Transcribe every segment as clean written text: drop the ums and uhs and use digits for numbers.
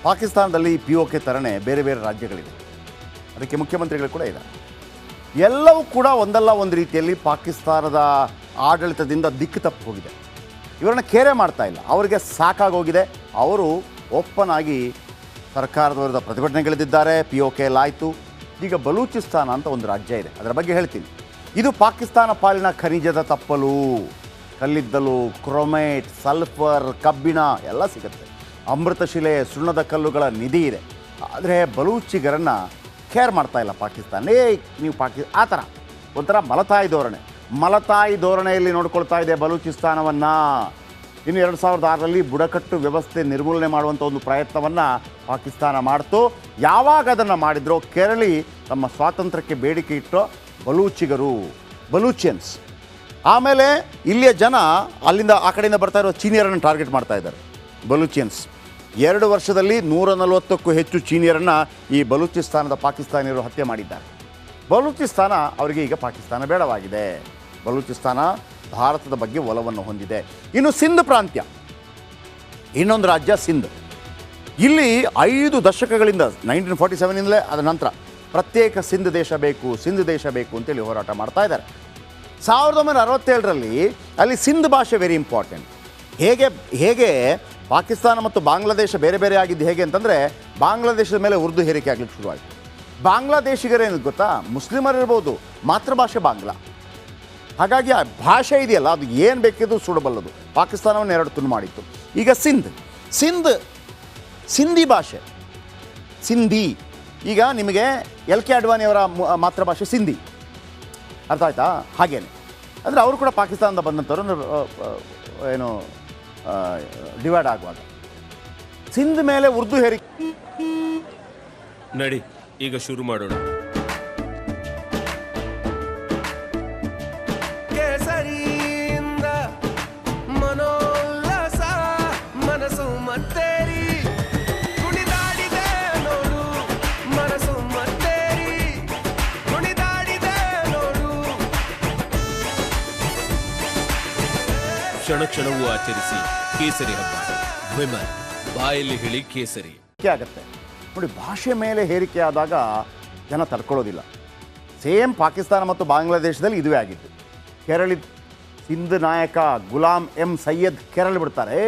ಪಾಕಿಸ್ತಾನದಲ್ಲಿ POK ಥರನೇ ಬೇರೆ ಬೇರೆ ರಾಜ್ಯಗಳಿವೆ, ಅದಕ್ಕೆ ಮುಖ್ಯಮಂತ್ರಿಗಳು ಕೂಡ ಇದ್ದಾರೆ. ಎಲ್ಲವೂ ಕೂಡ ಒಂದಲ್ಲ ಒಂದು ರೀತಿಯಲ್ಲಿ ಪಾಕಿಸ್ತಾನದ ಆಡಳಿತದಿಂದ ದಿಕ್ಕು ತಪ್ಪಿ ಹೋಗಿದೆ. ಇವರನ್ನು ಕೇರೆ ಮಾಡ್ತಾ ಇಲ್ಲ, ಅವರಿಗೆ ಸಾಕಾಗೋಗಿದೆ. ಅವರು ಓಪನ್ ಆಗಿ ಸರ್ಕಾರದ ವಿರುದ್ಧ ಪ್ರತಿಭಟನೆಗಳಿದ್ದಾರೆ. POK ಆಯಿತು. ಈಗ ಬಲೂಚಿಸ್ತಾನ ಅಂತ ಒಂದು ರಾಜ್ಯ ಇದೆ, ಅದರ ಬಗ್ಗೆ ಹೇಳ್ತೀನಿ. ಇದು ಪಾಕಿಸ್ತಾನ ಪಾಲಿನ ಖನಿಜದ ತಪ್ಪಲು, ಕಲ್ಲಿದ್ದಲು, ಕ್ರೋಮೇಟ್, ಸಲ್ಫರ್, ಕಬ್ಬಿಣ ಎಲ್ಲ ಸಿಗುತ್ತೆ. ಅಮೃತಶಿಲೆ, ಸುಣ್ಣದ ಕಲ್ಲುಗಳ ನಿಧಿ ಇದೆ. ಆದರೆ ಬಲೂಚಿಗರನ್ನು ಕೇರ್ ಮಾಡ್ತಾ ಇಲ್ಲ ಪಾಕಿಸ್ತಾನ. ನೀವು ಆ ಥರ ಒಂಥರ ಮಲತಾಯಿ ಧೋರಣೆಯಲ್ಲಿ ನೋಡ್ಕೊಳ್ತಾ ಇದೆ ಬಲೂಚಿಸ್ತಾನವನ್ನು. ಇನ್ನು 2006ರಲ್ಲಿ ಬುಡಕಟ್ಟು ವ್ಯವಸ್ಥೆ ನಿರ್ಮೂಲನೆ ಮಾಡುವಂಥ ಒಂದು ಪ್ರಯತ್ನವನ್ನು ಪಾಕಿಸ್ತಾನ ಮಾಡ್ತು. ಯಾವಾಗ ಅದನ್ನು ಮಾಡಿದ್ರೋ ಕೆರಳಿ ತಮ್ಮ ಸ್ವಾತಂತ್ರ್ಯಕ್ಕೆ ಬೇಡಿಕೆ ಇಟ್ಟೋ ಬಲೂಚಿಯನ್ಸ್. ಆಮೇಲೆ ಇಲ್ಲಿಯ ಜನ ಅಲ್ಲಿಂದ ಆ ಕಡೆಯಿಂದ ಬರ್ತಾ ಇರೋ ಚೀನಿಯರನ್ನು ಟಾರ್ಗೆಟ್ ಮಾಡ್ತಾ ಇದ್ದಾರೆ ಬಲೂಚಿಯನ್ಸ್. 2 ವರ್ಷದಲ್ಲಿ 140ಕ್ಕೂ ಹೆಚ್ಚು ಚೀನಿಯರನ್ನು ಈ ಬಲೂಚಿಸ್ತಾನದ ಪಾಕಿಸ್ತಾನಿಯರು ಹತ್ಯೆ ಮಾಡಿದ್ದಾರೆ. ಬಲೂಚಿಸ್ತಾನ ಅವರಿಗೆ ಈಗ ಪಾಕಿಸ್ತಾನ ಬೇಡವಾಗಿದೆ. ಬಲೂಚಿಸ್ತಾನ ಭಾರತದ ಬಗ್ಗೆ ಒಲವನ್ನು ಹೊಂದಿದೆ. ಇನ್ನು ಸಿಂಧ್ ಪ್ರಾಂತ್ಯ, ಇನ್ನೊಂದು ರಾಜ್ಯ ಸಿಂಧ್. ಇಲ್ಲಿ 5 ದಶಕಗಳಿಂದ 1947ಇಂದಲೇ ಅದರ ನಂತರ ಪ್ರತ್ಯೇಕ ಸಿಂಧ್ ದೇಶ ಬೇಕು ಅಂತೇಳಿ ಹೋರಾಟ ಮಾಡ್ತಾ ಇದ್ದಾರೆ. 1967ರಲ್ಲಿ ಅಲ್ಲಿ ಸಿಂಧ್ ಭಾಷೆ ವೆರಿ ಇಂಪಾರ್ಟೆಂಟ್. ಹೇಗೆ ಪಾಕಿಸ್ತಾನ ಮತ್ತು ಬಾಂಗ್ಲಾದೇಶ ಬೇರೆ ಬೇರೆ ಆಗಿದ್ದು ಹೇಗೆ ಅಂತಂದರೆ, ಬಾಂಗ್ಲಾದೇಶದ ಮೇಲೆ ಉರ್ದು ಹೇರಿಕೆ ಆಗಲಿಕ್ಕೆ ಶುರುವಾಯಿತು. ಬಾಂಗ್ಲಾದೇಶಿಗರೇನು ಗೊತ್ತಾ, ಮುಸ್ಲಿಮರಿರ್ಬೋದು, ಮಾತೃಭಾಷೆ ಬಾಂಗ್ಲಾ. ಹಾಗಾಗಿ ಆ ಭಾಷೆ ಇದೆಯಲ್ಲ, ಅದು ಏನು ಬೇಕಿದ್ರು ಸುಡಬಲ್ಲದು. ಪಾಕಿಸ್ತಾನವನ್ನು 2 ತುಂಡು ಮಾಡಿತ್ತು. ಈಗ ಸಿಂಧಿ ಭಾಷೆ, ಸಿಂಧಿ. ಈಗ ನಿಮಗೆ LK ಅಡ್ವಾಣಿಯವರ ಮಾತೃಭಾಷೆ ಸಿಂಧಿ, ಅರ್ಥ ಆಯ್ತಾ? ಹಾಗೇನೆ ಅಂದರೆ ಅವರು ಕೂಡ ಪಾಕಿಸ್ತಾನದ ಬಂದಂಥವ್ರು ಏನು ಡಿವೈಡ್ ಆಗುವಾಗ ಸಿಂಧ್ ಮೇಲೆ ಉರ್ದು ಹೇರಿಕೆ. ನಡಿ ಈಗ ಶುರು ಮಾಡೋಣ. ಕೇಸರಿಯಿಂದ ಮನೋಲ್ಲಾಸ ಮನಸ್ಸು ಮತ್ತೇರಿ ಕುಣಿದಾಡಿದೆ ನೋಡು, ಮನಸ್ಸು ಮತ್ತೇರಿ ಕುಣಿದಾಡಿದೆ ನೋಡು. ಕ್ಷಣ ಕ್ಷಣವೂ ಆಚರಿಸಿ ಕೇಸರಿ ಹಬ್ಬ. ವಿಮಲ್ ಬಾಯಲ್ಲಿ ಹೇಳಿ ಕೇಸರಿ ಆಗುತ್ತೆ ನೋಡಿ. ಭಾಷೆ ಮೇಲೆ ಹೇರಿಕೆ ಆದಾಗ ಜನ ತಡ್ಕೊಳ್ಳೋದಿಲ್ಲ. ಸೇಮ್ ಪಾಕಿಸ್ತಾನ ಮತ್ತು ಬಾಂಗ್ಲಾದೇಶದಲ್ಲಿ ಇದುವೇ ಆಗಿತ್ತು. ಕೆರಳಿ ಸಿಂಧ್ ನಾಯಕ ಗುಲಾಮ್ ಸೈಯದ್ ಕೆರಳಿ ಬಿಡ್ತಾರೆ.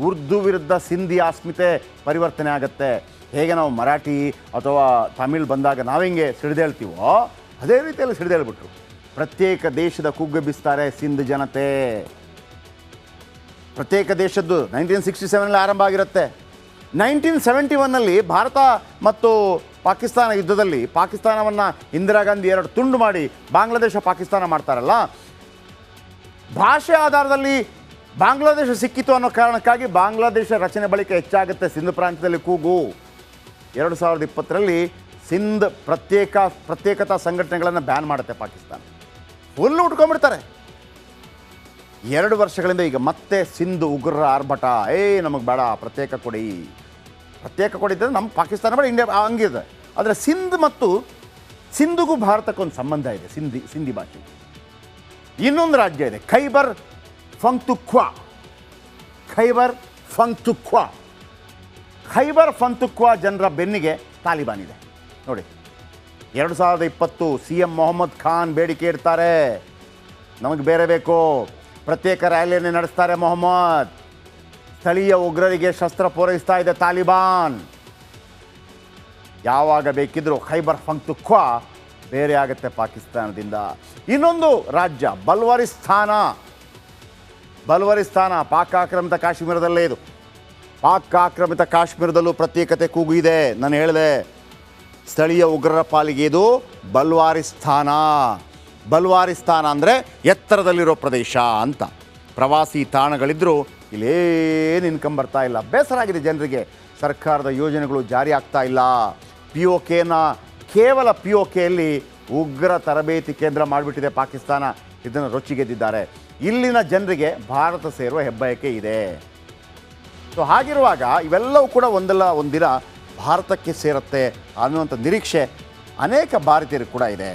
ಉರ್ದು ವಿರುದ್ಧ ಸಿಂಧಿ ಅಸ್ಮಿತೆ ಪರಿವರ್ತನೆ ಆಗುತ್ತೆ. ಹೇಗೆ ನಾವು ಮರಾಠಿ ಅಥವಾ ತಮಿಳ್ ಬಂದಾಗ ನಾವೆಂಗೆ ಸಿಡಿದೇಳ್ತೀವೋ ಅದೇ ರೀತಿಯಲ್ಲಿ ಸಿಡಿದೇಳ್ಬಿಟ್ರು. ಪ್ರತ್ಯೇಕ ದೇಶದ ಕುಗ್ಗೆಬ್ಬಿಸ್ತಾರೆ ಸಿಂಧ್ ಜನತೆ. ಪ್ರತ್ಯೇಕ ದೇಶದ್ದು 1967ರಲ್ಲಿ ಆರಂಭ ಆಗಿರುತ್ತೆ. 1971ನಲ್ಲಿ ಭಾರತ ಮತ್ತು ಪಾಕಿಸ್ತಾನ ಯುದ್ಧದಲ್ಲಿ ಪಾಕಿಸ್ತಾನವನ್ನು ಇಂದಿರಾ ಗಾಂಧಿ 2 ತುಂಡು ಮಾಡಿ ಬಾಂಗ್ಲಾದೇಶ ಪಾಕಿಸ್ತಾನ ಮಾಡ್ತಾರಲ್ಲ, ಭಾಷೆ ಆಧಾರದಲ್ಲಿ ಬಾಂಗ್ಲಾದೇಶ ಸಿಕ್ಕಿತು ಅನ್ನೋ ಕಾರಣಕ್ಕಾಗಿ ಬಾಂಗ್ಲಾದೇಶ ರಚನೆ ಬಳಿಕ ಹೆಚ್ಚಾಗುತ್ತೆ ಸಿಂಧ್ ಪ್ರಾಂತ್ಯದಲ್ಲಿ ಕೂಗು. 2020ರಲ್ಲಿ ಸಿಂಧ್ ಪ್ರತ್ಯೇಕತಾ ಸಂಘಟನೆಗಳನ್ನು ಬ್ಯಾನ್ ಮಾಡುತ್ತೆ ಪಾಕಿಸ್ತಾನ. ಫುಲ್ ಉಟ್ಕೊಂಡ್ಬಿಡ್ತಾರೆ. 2 ವರ್ಷಗಳಿಂದ ಈಗ ಮತ್ತೆ ಸಿಂಧ್ ಉಗ್ರರ ಆರ್ಭಟ. ನಮಗೆ ಬೇಡ, ಪ್ರತ್ಯೇಕ ಕೊಡಿದ್ದರೆ ನಮ್ಮ ಪಾಕಿಸ್ತಾನ ಬೇಡ, ಇಂಡಿಯಾ ಹಂಗಿದೆ. ಆದರೆ ಸಿಂಧುಗೂ ಭಾರತಕ್ಕೊಂದು ಸಂಬಂಧ ಇದೆ. ಸಿಂಧಿ ಭಾಷೆ. ಇನ್ನೊಂದು ರಾಜ್ಯ ಇದೆ, ಖೈಬರ್ ಪಖ್ತೂನ್ಖ್ವಾ ಜನರ ಬೆನ್ನಿಗೆ ತಾಲಿಬಾನ್ ಇದೆ ನೋಡಿ. 2020 CM ಮೊಹಮ್ಮದ್ ಖಾನ್ ಬೇಡಿಕೆ ಇಡ್ತಾರೆ, ನಮಗೆ ಬೇರೆ ಬೇಕು. ಪ್ರತ್ಯೇಕ ರ್ಯಾಲಿಯನ್ನು ನಡೆಸ್ತಾರೆ ಮೊಹಮ್ಮದ್. ಸ್ಥಳೀಯ ಉಗ್ರರಿಗೆ ಶಸ್ತ್ರ ಪೂರೈಸ್ತಾ ಇದೆ ತಾಲಿಬಾನ್. ಯಾವಾಗ ಬೇಕಿದ್ರೂ ಖೈಬರ್ ಪಖ್ತೂನ್ಖ್ವಾ ಬೇರೆ ಆಗುತ್ತೆ ಪಾಕಿಸ್ತಾನದಿಂದ. ಇನ್ನೊಂದು ರಾಜ್ಯ ಬಲ್ವರಿಸ್ತಾನ ಪಾಕ್ ಆಕ್ರಮಿತ ಕಾಶ್ಮೀರದಲ್ಲೇ ಇದು. ಪಾಕ್ ಆಕ್ರಮಿತ ಕಾಶ್ಮೀರದಲ್ಲೂ ಪ್ರತ್ಯೇಕತೆ ಕೂಗು ಇದೆ. ನಾನು ಹೇಳಿದೆ, ಸ್ಥಳೀಯ ಉಗ್ರರ ಪಾಲಿಗೆ ಇದು ಬಲ್ವಾರಿಸ್ತಾನ ಅಂದರೆ ಎತ್ತರದಲ್ಲಿರೋ ಪ್ರದೇಶ ಅಂತ. ಪ್ರವಾಸಿ ತಾಣಗಳಿದ್ದರೂ ಇಲ್ಲೇನು ಇನ್ಕಮ್ ಬರ್ತಾ ಇಲ್ಲ. ಬೇಸರ ಆಗಿದೆ ಜನರಿಗೆ. ಸರ್ಕಾರದ ಯೋಜನೆಗಳು ಜಾರಿ ಆಗ್ತಾ ಇಲ್ಲ. ಕೇವಲ POKಯಲ್ಲಿ ಉಗ್ರ ತರಬೇತಿ ಕೇಂದ್ರ ಮಾಡಿಬಿಟ್ಟಿದೆ ಪಾಕಿಸ್ತಾನ. ಇದನ್ನು ರೊಚ್ಚಿಗೆದ್ದಿದ್ದಾರೆ. ಇಲ್ಲಿನ ಜನರಿಗೆ ಭಾರತ ಸೇರುವ ಹೆಬ್ಬಯಕೆ ಇದೆ. ಸೊ ಹಾಗಿರುವಾಗ ಇವೆಲ್ಲವೂ ಕೂಡ ಒಂದಲ್ಲ ಒಂದಿನ ಭಾರತಕ್ಕೆ ಸೇರುತ್ತೆ ಅನ್ನುವಂಥ ನಿರೀಕ್ಷೆ ಅನೇಕ ಭಾರತೀಯರು ಕೂಡ ಇದೆ.